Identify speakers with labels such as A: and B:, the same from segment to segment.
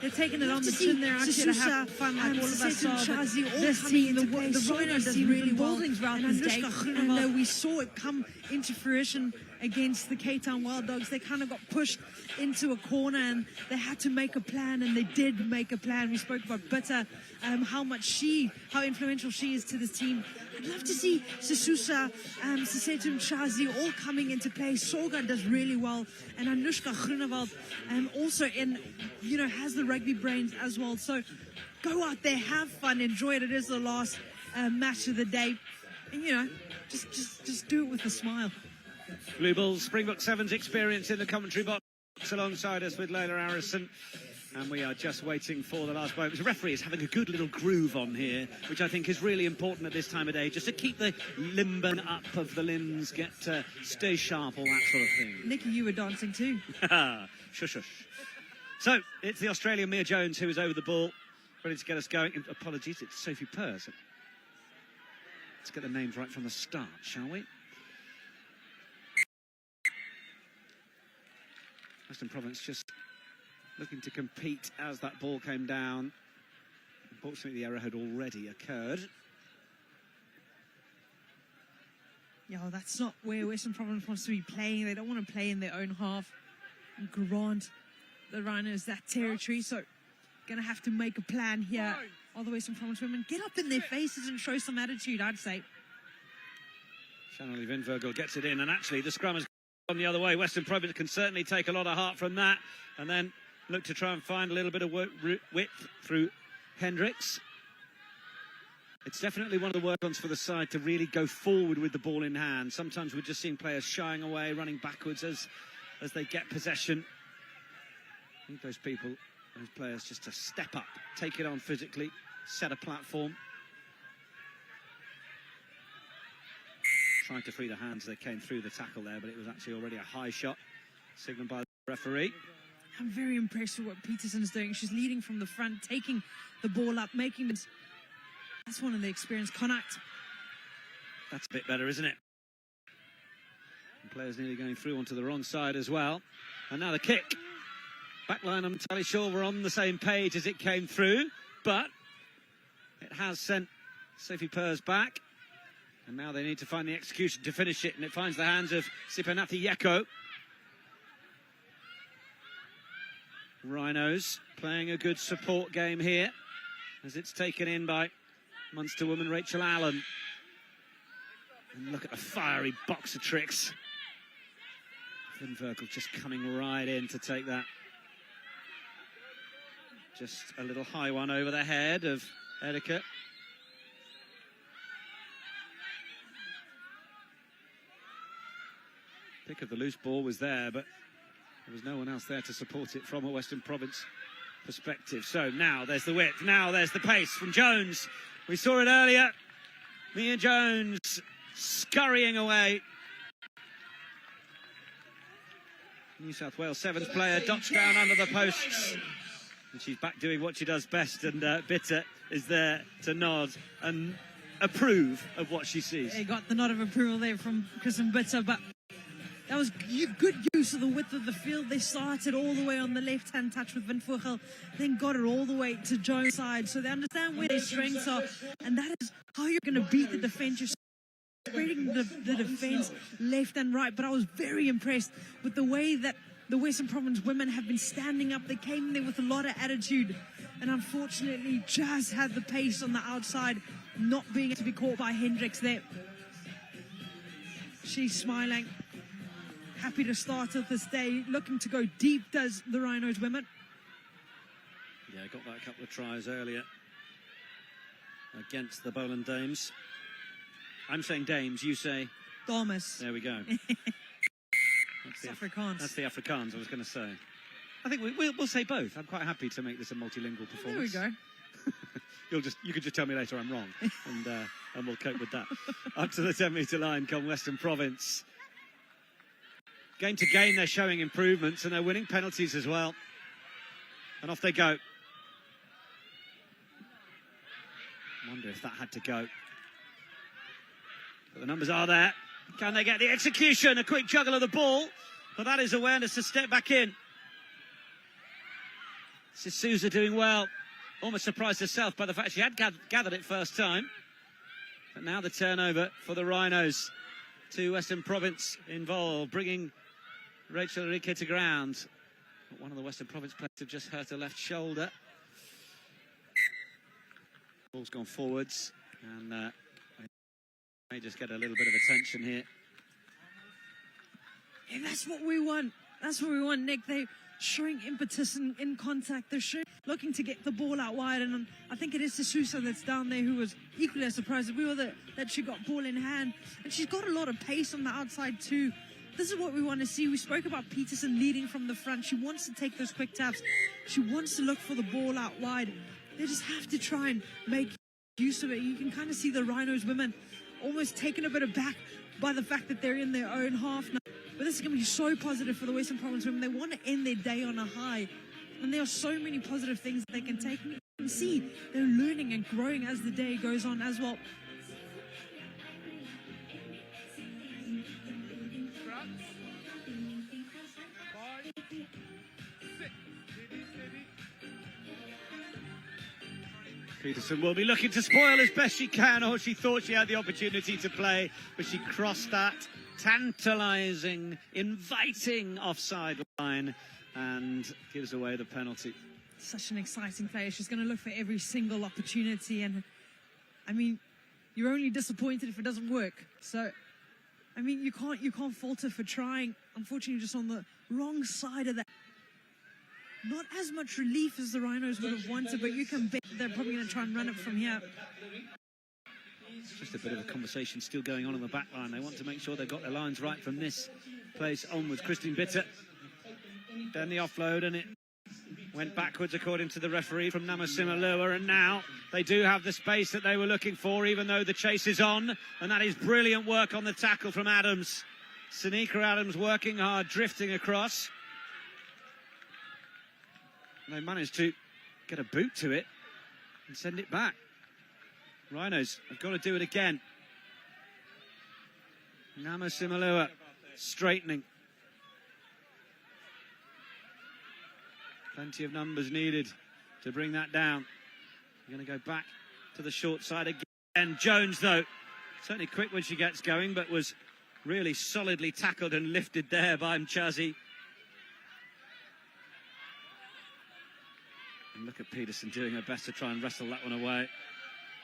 A: They're taking it on the chin there, actually, to have fun like all of us saw. This team, the Rhino does really well. And we saw it come into fruition against the Cape Town Wild Dogs. They kind of got pushed into a corner and they had to make a plan, and they did make a plan. We spoke about Bitter, how influential she is to this team. I'd love to see Sisusa, Sisetum Chazi all coming into play. Sorga does really well, and Anushka Groenewald also has the rugby brains as well. So go out there, have fun, enjoy it. It is the last match of the day, and just do it with a smile.
B: Blue Bulls, Springbok Sevens experience in the commentary box alongside us with Layla Harrison. And we are just waiting for the last moment. The referee is having a good little groove on here, which I think is really important at this time of day, just to keep the limben up of the limbs, stay sharp, all that sort of thing.
A: Nicky, you were dancing too.
B: Shush, shush. So, it's the Australian Mia Jones who is over the ball, ready to get us going. Apologies, it's Sophie Purse. Let's get the names right from the start, shall we? Western Province just looking to compete as that ball came down. Unfortunately, the error had already occurred.
A: Yeah, that's not where Western Province wants to be playing. They don't want to play in their own half and grant the Rhinos that territory. So, going to have to make a plan here. All the Western Province women, get up in their faces and show some attitude, I'd say.
B: Shanley Vinvergel gets it in, and actually the scrum has gone the other way. Western Province can certainly take a lot of heart from that, and then look to try and find a little bit of width through Hendricks. It's definitely one of the work-ons for the side to really go forward with the ball in hand. Sometimes we're just seeing players shying away, running backwards as they get possession. I need those players just to step up, take it on physically, set a platform. Tried to free the hands, they came through the tackle there, but it was actually already a high shot, signalled by the referee.
A: I'm very impressed with what Peterson's doing. She's leading from the front, taking the ball up, making it. That's one of the experienced Connacht.
B: That's a bit better, isn't it? And players nearly going through onto the wrong side as well. And now the kick. Backline, I'm entirely sure we're on the same page as it came through, but it has sent Sophie Purse back. And now they need to find the execution to finish it, and it finds the hands of Sipanati Yeko. Rhinos playing a good support game here as it's taken in by Munster woman Rachel Allen. And look at the fiery box of tricks. Vinvergel just coming right in to take that. Just a little high one over the head of Edeka. Pick of the loose ball was there, but there was no one else there to support it from a Western Province perspective. So now there's the width, now there's the pace from Jones. We saw it earlier. Mia Jones scurrying away. New South Wales Sevens player dots down under the posts. And she's back doing what she does best, and Bitter is there to nod and approve of what she sees.
A: They got the nod of approval there from Kristen Bitter, but that was good use of the width of the field. They started all the way on the left-hand touch with Vinvergel, then got it all the way to Jones' side. So they understand where their strengths are, and that is how you're going to beat the defence. You're spreading the defence left and right. But I was very impressed with the way that the Western Province women have been standing up. They came there with a lot of attitude, and unfortunately just had the pace on the outside, not being able to be caught by Hendricks there. She's smiling. Happy to start at this day, looking to go deep, does the Rhinos women.
B: Yeah, got that a couple of tries earlier against the Boland Dames. I'm saying Dames, you say?
A: Dames.
B: There we go.
A: That's Afrikaans.
B: That's the Afrikaans I was going to say. I think we'll say both. I'm quite happy to make this a multilingual performance.
A: There we go.
B: You can just tell me later I'm wrong, and we'll cope with that. Up to the 10-metre line come Western Province. Game to game, they're showing improvements, and they're winning penalties as well. And off they go. I wonder if that had to go. But the numbers are there. Can they get the execution? A quick juggle of the ball. But that is awareness to step back in. Sousa doing well. Almost surprised herself by the fact she had gathered it first time. But now the turnover for the Rhinos. 2 Western Province involved, bringing Rachel Enrique to ground. But one of the Western Province players have just hurt her left shoulder. Ball's gone forwards, and may just get a little bit of attention here.
A: Yeah, that's what we want. That's what we want, Nick. They're showing impetus in contact. They're looking to get the ball out wide, and I think it is Sousa that's down there who was equally as surprised. We were that she got ball in hand, and she's got a lot of pace on the outside too. This is what we want to see. We spoke about Peterson leading from the front. She wants to take those quick taps. She wants to look for the ball out wide. They just have to try and make use of it. You can kind of see the Rhinos women almost taken a bit aback by the fact that they're in their own half now. But this is going to be so positive for the Western Province women. They want to end their day on a high. And there are so many positive things that they can take. And you can see they're learning and growing as the day goes on as well.
B: Peterson will be looking to spoil as best she can, or she thought she had the opportunity to play, but she crossed that tantalising, inviting offside line and gives away the penalty.
A: Such an exciting player. She's going to look for every single opportunity, and I mean, you're only disappointed if it doesn't work. So, I mean, you can't fault her for trying. Unfortunately, just on the wrong side of that. Not as much relief as the Rhinos would have wanted, but you can bet they're probably going to try and run it from here.
B: Just a bit of a conversation still going on the back line. They want to make sure they've got their lines right from this place onwards. Christine Bitter, then the offload, and it went backwards according to the referee from Namasima Lua, and now they do have the space that they were looking for, even though the chase is on, and that is brilliant work on the tackle from Adams. Sanika Adams working hard, drifting across. They managed to get a boot to it and send it back. Rhinos have got to do it again. Namasima Lua straightening. Plenty of numbers needed to bring that down. We're going to go back to the short side again. Jones, though, certainly quick when she gets going, but was really solidly tackled and lifted there by Mchazi. And look at Peterson doing her best to try and wrestle that one away.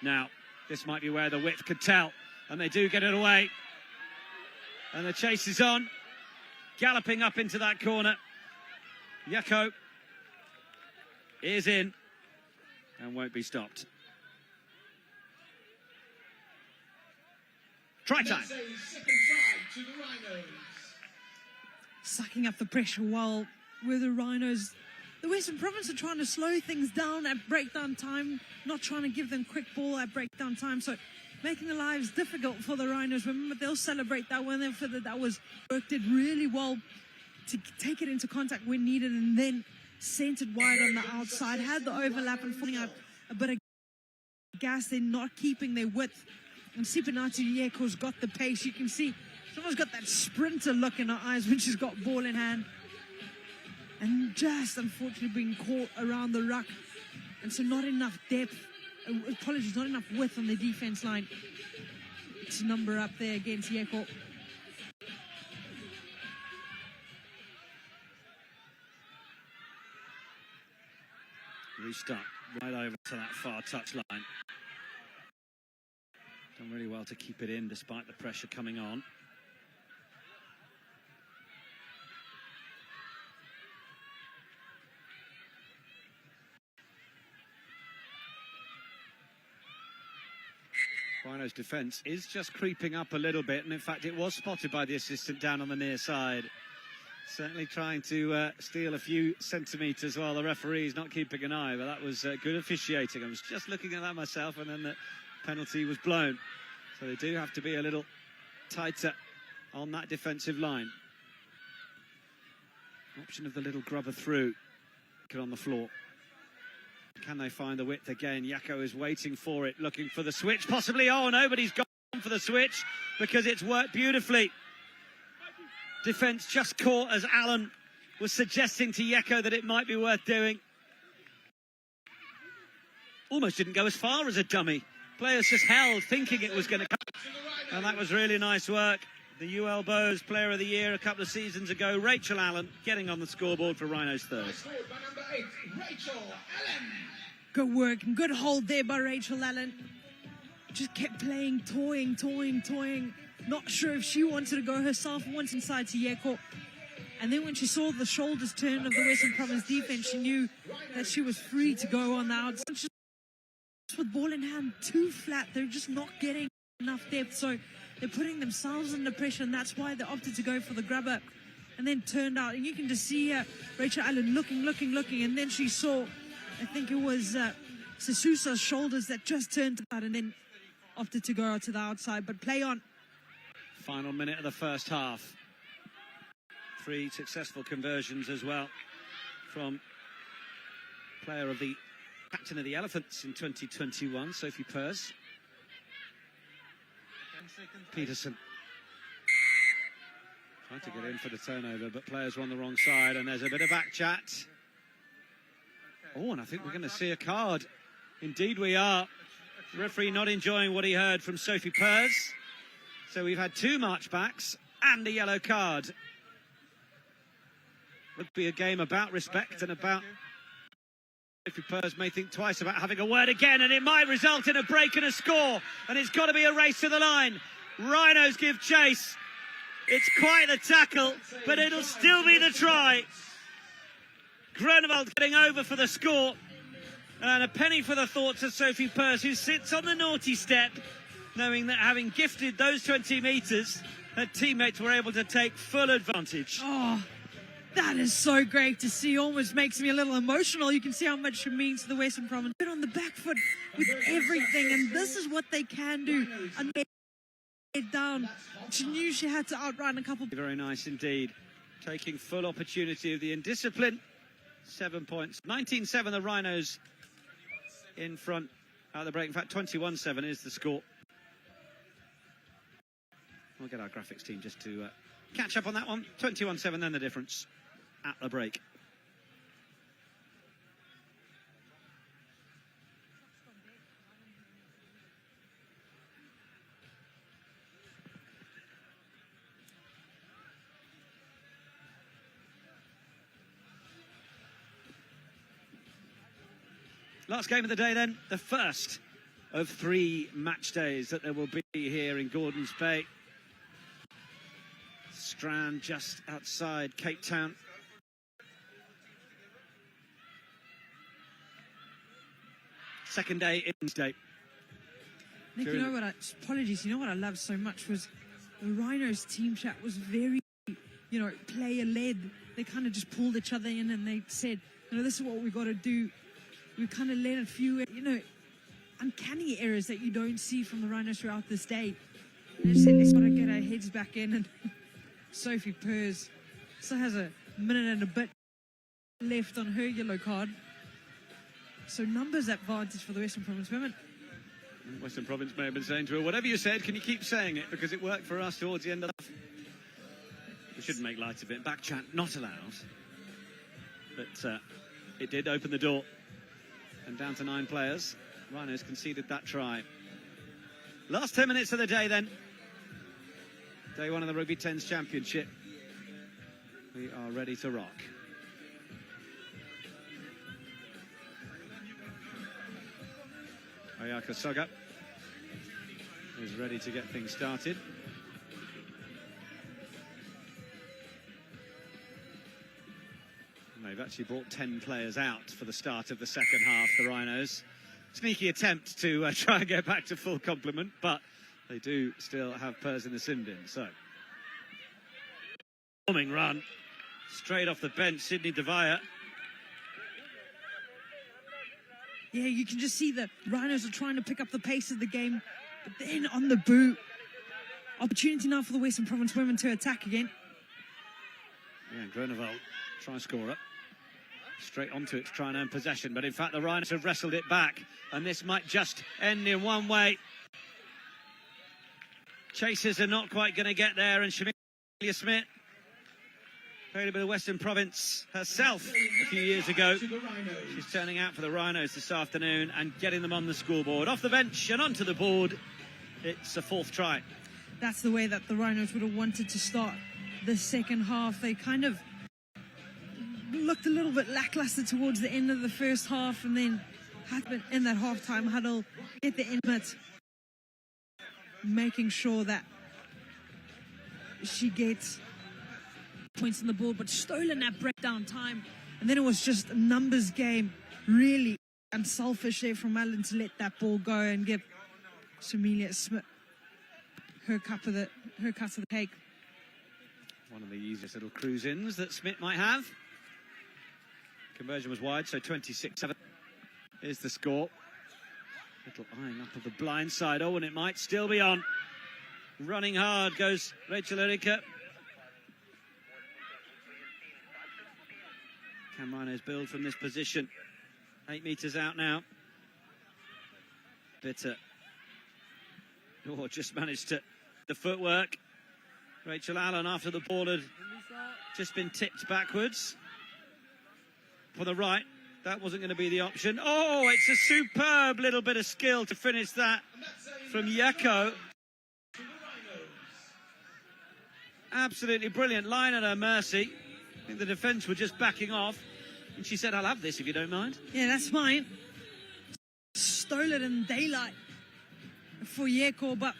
B: Now, this might be where the width could tell, and they do get it away. And the chase is on, galloping up into that corner. Yako is in and won't be stopped. Try time.
A: Sucking up the pressure while with the Rhinos. The Western Province are trying to slow things down at breakdown time, not trying to give them quick ball at breakdown time, so making the lives difficult for the Rhinos. Remember, they'll celebrate that when they feel that was worked it really well to take it into contact when needed, and then sent it wide on the outside, had the overlap and putting out a bit of gas. They're not keeping their width, and Sipanatu Yeko's got the pace. You can see she's almost got that sprinter look in her eyes when she's got ball in hand. And just unfortunately being caught around the ruck, and so not enough depth, apologies, not enough width on the defense line to number up there against Yeko.
B: Restart right over to that far touch line. Done really well to keep it in despite the pressure coming on. Rhino's defence is just creeping up a little bit, and in fact it was spotted by the assistant down on the near side. Certainly trying to steal a few centimetres while the referee's not keeping an eye, but that was good officiating. I was just looking at that myself, and then the penalty was blown. So they do have to be a little tighter on that defensive line. Option of the little grubber through. Get on the floor. Can they find the width again? Yako is waiting for it, looking for the switch, possibly. Oh, nobody's gone for the switch because it's worked beautifully. Defence just caught as Allen was suggesting to Yako that it might be worth doing. almost didn't go as far as a dummy. Players just held, thinking it was going to come. And that was really nice work. The UL Bows Player of the Year a couple of seasons ago, Rachel Allen, getting on the scoreboard for Rhinos third.
A: Good work and good hold there by Rachel Allen. Just kept playing, toying. Not sure if she wanted to go herself once inside to Yeko. And then when she saw the shoulders turn of the Western Province defense, she knew that she was free to go on the outside. Just with ball in hand, too flat. They're just not getting enough depth. So they're putting themselves under pressure, and that's why they opted to go for the grubber. And then turned out, and you can just see Rachel Allen looking. And then she saw, I think it was Sasusa's shoulders that just turned out, and then opted to go out to the outside. But play on.
B: Final minute of the first half. 3 successful conversions as well from captain of the Elephants in 2021, Sophie Pers. Peterson tried to get in for the turnover, but players were on the wrong side, and there's a bit of back chat. Oh, and I think we're going to see a card. Indeed we are. The referee not enjoying what he heard from Sophie Pers. So we've had 2 marchbacks and a yellow card. Would be a game about respect and about... Sophie Pers may think twice about having a word again, and it might result in a break and a score. And it's got to be a race to the line. Rhinos give chase. It's quite the tackle, but it'll still be the try. Groenewald getting over for the score. And a penny for the thoughts of Sophie Pers, who sits on the naughty step, knowing that having gifted those 20 metres, her teammates were able to take full advantage.
A: Oh, that is so great to see. Almost makes me a little emotional. You can see how much it means to the Western Province. Been on the back foot with everything, and this is what they can do. And they get down. She knew she had to outrun a couple.
B: Very nice indeed. Taking full opportunity of the indiscipline. 7 points. 19-7 the Rhinos in front at the break. In fact, 21-7 is the score. We'll get our graphics team just to catch up on that one. 21-7 then the difference at the break. Last game of the day then, the first of 3 match days that there will be here in Gordons Bay. Strand just outside Cape Town. Second day in state.
A: Nick, you know what apologies, you know what I loved so much was the Rhinos team chat was very, player-led. They kind of just pulled each other in and they said, this is what we got to do. We kind of let a few, uncanny errors that you don't see from the Rhinos throughout this day. And they said, let's got to get our heads back in. And Sophie Pers still has a minute and a bit left on her yellow card. So numbers advantage for the Western Province women.
B: Western Province may have been saying to her, whatever you said, can you keep saying it? Because it worked for us towards the end of the... We shouldn't make light of it. Back chat not allowed. But it did open the door. And down to 9 players. Rhinos conceded that try. Last 10 minutes of the day then. Day 1 of the Rugby 10s Championship. We are ready to rock. Ayaka Soga is ready to get things started. They've actually brought 10 players out for the start of the second half, the Rhinos. Sneaky attempt to try and get back to full complement, but they do still have Pers in the sim bin. So, bombing run straight off the bench, Sydney Devaya.
A: Yeah, you can just see the Rhinos are trying to pick up the pace of the game, but then on the boot, opportunity now for the Western Province women to attack again.
B: Yeah, Groenewald try score up. Straight onto it to try and earn possession, but in fact the Rhinos have wrestled it back, and this might just end in one way. Chasers are not quite going to get there, and Shamilia Smith Played a bit of Western Province herself a few years ago. She's turning out for the Rhinos this afternoon and getting them on the scoreboard. Off the bench and onto the board. It's a fourth try.
A: That's the way that the Rhinos would have wanted to start the second half. They kind of looked a little bit lackluster towards the end of the first half, and then happened in that halftime huddle at the end of it, making sure that she gets points on the board, but stolen that breakdown time. And then it was just a numbers game, really unselfish there from Allen to let that ball go and give Samelia Smith her cut of the cake.
B: One of the easiest little cruise-ins that Smith might have. Conversion was wide, so 26-7 is the score. Little eyeing up of the blind side. Oh, and it might still be on. Running hard goes Rachel Erika. Can Rhinos build from this position? 8 metres out now. Bitter. Oh, just managed to the footwork. Rachel Allen, after the ball had just been tipped backwards. For the right, that wasn't going to be the option. Oh, it's a superb little bit of skill to finish that from Yeko. Absolutely brilliant. Line at her mercy. I think the defence were just backing off. And she said, I'll have this if you don't mind.
A: Yeah, that's fine. Stole it in daylight for Yeko, but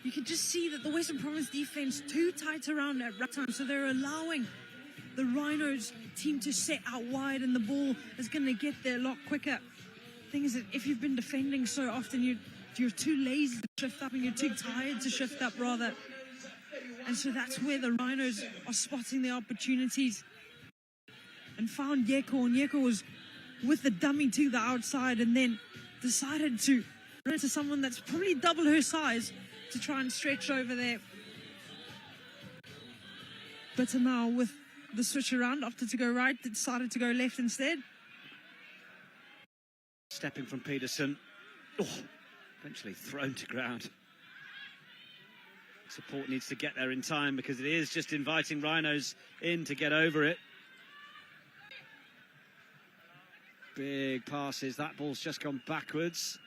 A: you can just see that the Western Province defence too tight around at right time, so they're allowing the Rhinos team to set out wide, and the ball is going to get there a lot quicker. Thing is that if you've been defending so often, you're too lazy to shift up, and you're too tired to shift up, rather. And so that's where the Rhinos are spotting the opportunities and found Yeko, and Yeko was with the dummy to the outside and then decided to run into someone that's probably double her size to try and stretch over there. But now with the switch around, opted to go right, decided to go left instead.
B: Stepping from Peterson. Oh, eventually thrown to ground. Support needs to get there in time because it is just inviting Rhinos in to get over it. Big passes. That ball's just gone backwards.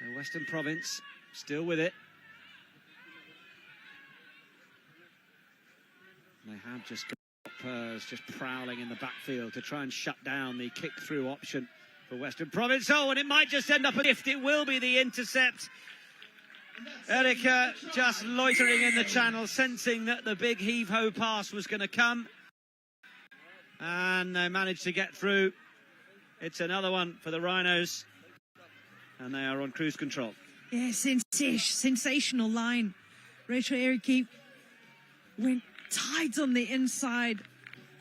B: The Western Province still with it. They have just got Pers just prowling in the backfield to try and shut down the kick-through option for Western Province. Oh, and it might just end up a gift. It will be the intercept. Erika just loitering in the channel, sensing that the big heave-ho pass was going to come. And they managed to get through. It's another one for the Rhinos. And they are on cruise control.
A: Yeah, sensational line. Rachel Erika went tight on the inside,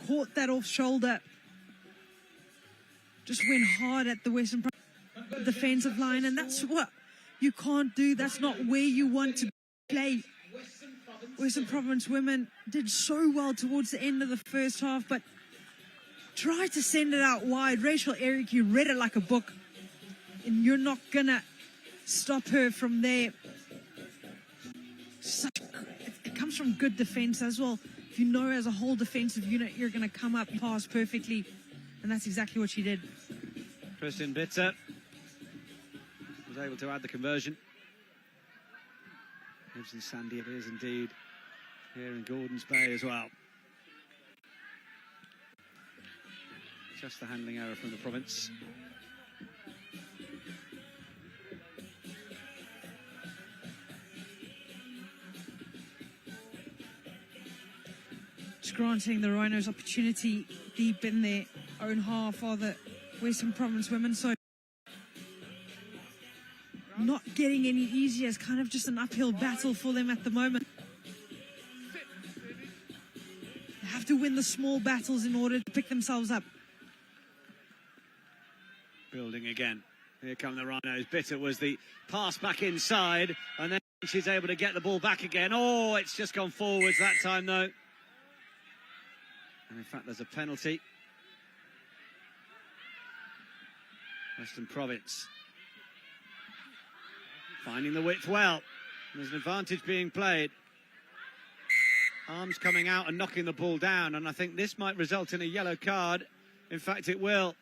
A: caught that off shoulder. Just went hard at the Western Province defensive line, and that's what you can't do. That's not where you want to play. Western Province women did so well towards the end of the first half, but tried to send it out wide. Rachel Erika read it like a book, and you're not gonna stop her from there. It comes from good defense as well. If you know as a whole defensive unit, you're gonna come up and pass perfectly, and that's exactly what she did.
B: Kristin Bitter was able to add the conversion. Lives in Sandy, it is indeed, here in Gordons Bay as well. Just the handling error from the Province.
A: Just granting the Rhinos opportunity deep in their own half are the Western Province women, so not getting any easier. It's kind of just an uphill battle for them at the moment. They have to win the small battles in order to pick themselves up.
B: Building again. Here come the Rhinos. Bitter was the pass back inside, and then she's able to get the ball back again. Oh, it's just gone forwards that time, though. And in fact, there's a penalty. Western Province finding the width well. There's an advantage being played. Arms coming out and knocking the ball down, and I think this might result in a yellow card. In fact, it will.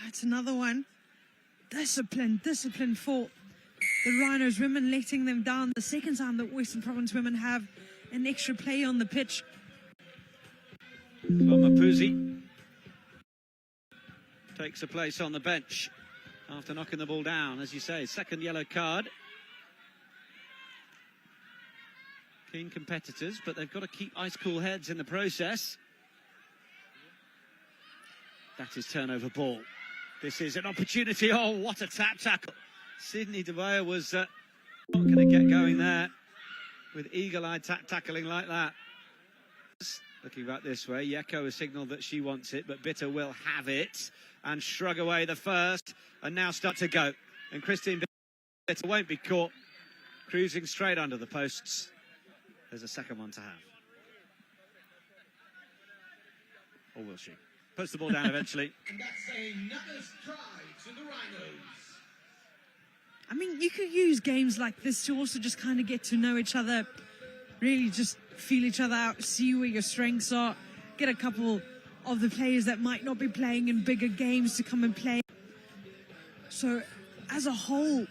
A: That's another one. Discipline for the Rhinos women, letting them down. The second time that Western Province women have an extra play on the pitch.
B: Mapuzi takes a place on the bench after knocking the ball down, as you say. Second yellow card. Keen competitors, but they've got to keep ice-cool heads in the process. That is turnover ball. This is an opportunity. Oh, what a tap tackle. Sydney De Beer was not going to get going there with eagle-eyed tackling like that. Looking back this way, Yeko has signalled that she wants it, but Bitter will have it and shrug away the first and now start to go. And Christine Bitter won't be caught, cruising straight under the posts. There's a second one to have. Or will she? Puts the ball down eventually.
C: And that's another strike to the Rhinos.
A: I mean, you could use games like this to also just kind of get to know each other, really just feel each other out, see where your strengths are, get a couple of the players that might not be playing in bigger games to come and play. So, as a whole,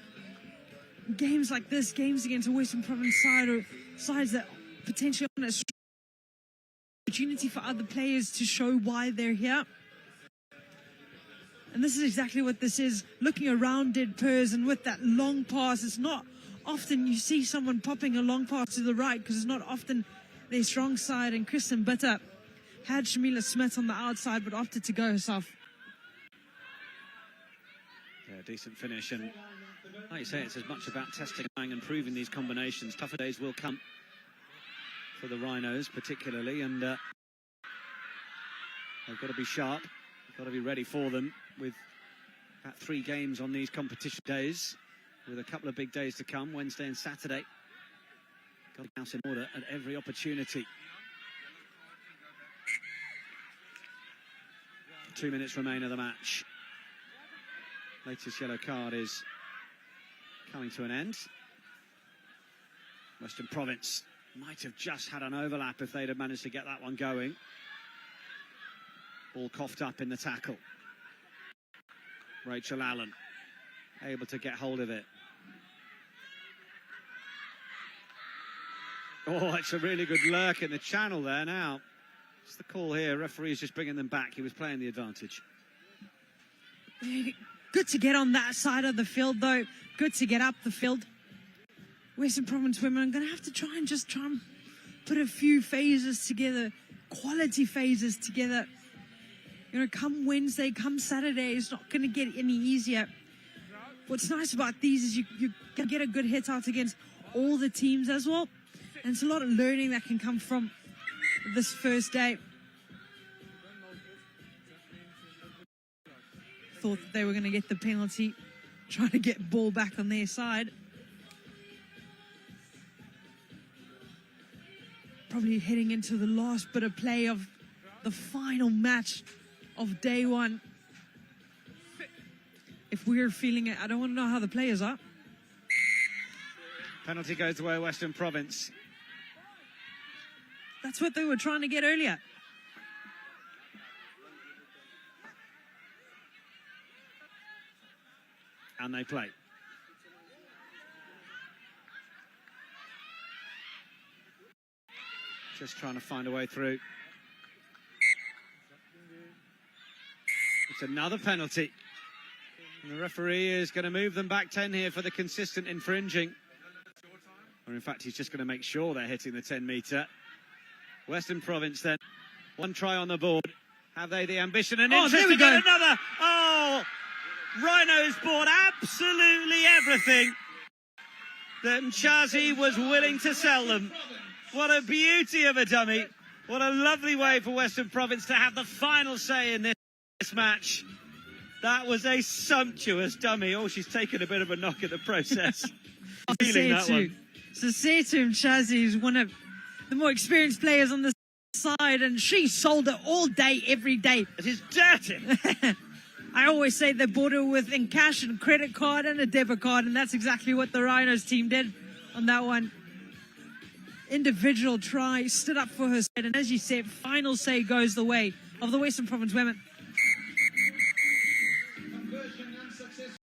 A: games like this, games against a Western Province side or sides that potentially on a opportunity for other players to show why they're here. And this is exactly what this is, looking around dead pairs and with that long pass. It's not often you see someone popping a long pass to the right because it's not often their strong side. And Kristen Bitter had Shamila Smith on the outside but opted to go herself.
B: Yeah, decent finish. And like you say, it's as much about testing and improving these combinations. Tougher days will come for the Rhinos particularly, and they've got to be sharp. They've got to be ready for them with about 3 games on these competition days, with a couple of big days to come, Wednesday and Saturday. Got to get house in order at every opportunity. 2 minutes remain of the match. Latest yellow card is coming to an end. Western Province might have just had an overlap if they'd have managed to get that one going. Ball coughed up in the tackle. Rachel Allen able to get hold of it. Oh, it's a really good lurk in the channel there now. It's the call here. Referee's just bringing them back. He was playing the advantage.
A: Good to get on that side of the field, though. Good to get up the field. Western Province women are going to have to try and put a few phases together, quality phases together. You know, come Wednesday, come Saturday, it's not going to get any easier. What's nice about these is you can get a good hit out against all the teams as well. And it's a lot of learning that can come from this first day. Thought that they were going to get the penalty, trying to get ball back on their side. Probably heading into the last bit of play of the final match of day one. If we're feeling it, I don't want to know how the players are.
B: Penalty goes away, Western Province.
A: That's what they were trying to get earlier.
B: And they play. Just trying to find a way through. It's another penalty. And the referee is going to move them back 10 here for the consistent infringing. Or in fact, he's just going to make sure they're hitting the 10-metre. Western Province then. 1 try on the board. Have they the ambition and interest to get another? Oh! Rhinos bought absolutely everything that Mchazi was willing to sell them. What a beauty of a dummy. What a lovely way for Western Province to have the final say in this match. That was a sumptuous dummy. Oh, she's taken a bit of a knock in the process. Feeling that one.
A: So Setu Mchazi is one of the more experienced players on the side, and she sold it all day, every day.
B: It is dirty.
A: I always say they bought it with in cash and credit card and a debit card, and that's exactly what the Rhinos team did on that one. individual try, stood up for her side, and as you said, final say goes the way of the Western Province women.